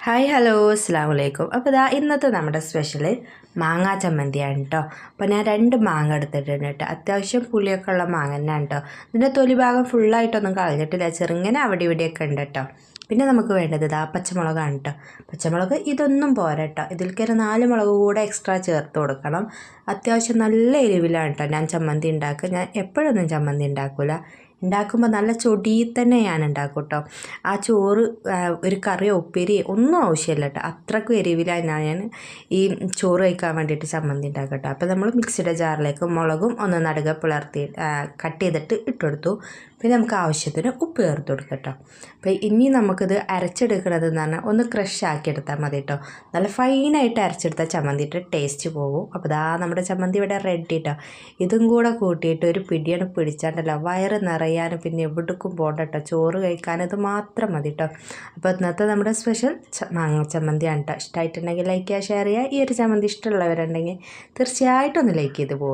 Hi hello അസ്സാം വലൈക്കും. അപ്പോൾ ഇതാ ഇന്നത്തെ നമ്മുടെ സ്പെഷ്യൽ മാങ്ങാ ചമ്മന്തിയാണ് കേട്ടോ. അപ്പോൾ ഞാൻ 2 മാങ്ങ എടുത്തിട്ടുണ്ട് കേട്ടോ. അത്യാവശ്യം പുളിയൊക്കെ ഉള്ള മാങ്ങ തന്നെയാണ് കേട്ടോ. ഇതിൻ്റെ തൊലി ഭാഗം ഫുള്ളായിട്ടൊന്നും കളഞ്ഞിട്ടില്ല, ചെറുങ്ങനെ അവിടെ ഇവിടെയൊക്കെ ഉണ്ട് കേട്ടോ. പിന്നെ നമുക്ക് വേണ്ടത് ഇതാ പച്ചമുളകാണ് കേട്ടോ. പച്ചമുളക് ഇതൊന്നും പോരാ കേട്ടോ, ഇതിൽക്കൊരു 4 മുളക് കൂടെ എക്സ്ട്രാ ചേർത്ത് കൊടുക്കണം. അത്യാവശ്യം നല്ല എരിവിലാണ് കേട്ടോ ഞാൻ ചമ്മന്തി ഉണ്ടാക്കുക. ഞാൻ എപ്പോഴൊന്നും ചമ്മന്തി ഉണ്ടാക്കില്ല, ഉണ്ടാക്കുമ്പോൾ നല്ല ചൊടിയിൽ തന്നെ ഞാൻ ഉണ്ടാക്കും കേട്ടോ. ആ ചോറ് ഒരു കറിയോ ഉപ്പേരിയോ ഒന്നും ആവശ്യമില്ല കേട്ടോ, അത്രയ്ക്കും എരിവിലാണ് ഞാൻ ഈ ചോറ് കഴിക്കാൻ വേണ്ടിയിട്ട് ചമ്മന്തി ഉണ്ടാക്കുക കേട്ടോ. അപ്പോൾ നമ്മൾ മിക്സിയുടെ ജാറിലേക്ക് മുളകും ഒന്ന് നടുക പിളർത്തി കട്ട് ചെയ്തിട്ട് ഇട്ടുകൊടുത്തു. പിന്നെ നമുക്ക് ആവശ്യത്തിന് ഉപ്പ് ചേർത്ത് കൊടുക്കാം കേട്ടോ. അപ്പോൾ ഇനി നമുക്കിത് അരച്ചെടുക്കണത് എന്ന് പറഞ്ഞാൽ ഒന്ന് ക്രഷ് ആക്കി എടുത്താൽ മതി കേട്ടോ. നല്ല ഫൈനായിട്ട് അരച്ചെടുത്താൽ ചമ്മന്തിയിട്ട് ടേസ്റ്റ് പോകും. അപ്പോൾ ഇതാ നമ്മുടെ ചമ്മന്തി ഇവിടെ റെഡി കേട്ടോ. ഇതും കൂടെ കൂട്ടിയിട്ട് ഒരു പിടിയാണ് പിടിച്ചാണ്ടല്ലോ വയറ് നിറയാനും പിന്നെ എവിടേക്കും പോകണ്ട കേട്ടോ, ചോറ് കഴിക്കാൻ ഇത് മാത്രം മതി കേട്ടോ. അപ്പോൾ ഇന്നത്തെ നമ്മുടെ സ്പെഷ്യൽ മാങ്ങ ചമ്മന്തിയാണ് കേട്ടോ. ഇഷ്ടമായിട്ടുണ്ടെങ്കിൽ ലൈക്ക് ചെയ്യുക, ഷെയർ ചെയ്യുക. ഈ ഒരു ചമ്മന്തി ഇഷ്ടമുള്ളവരുണ്ടെങ്കിൽ തീർച്ചയായിട്ടും ഒന്ന് ലൈക്ക് ചെയ്ത് പോകണം.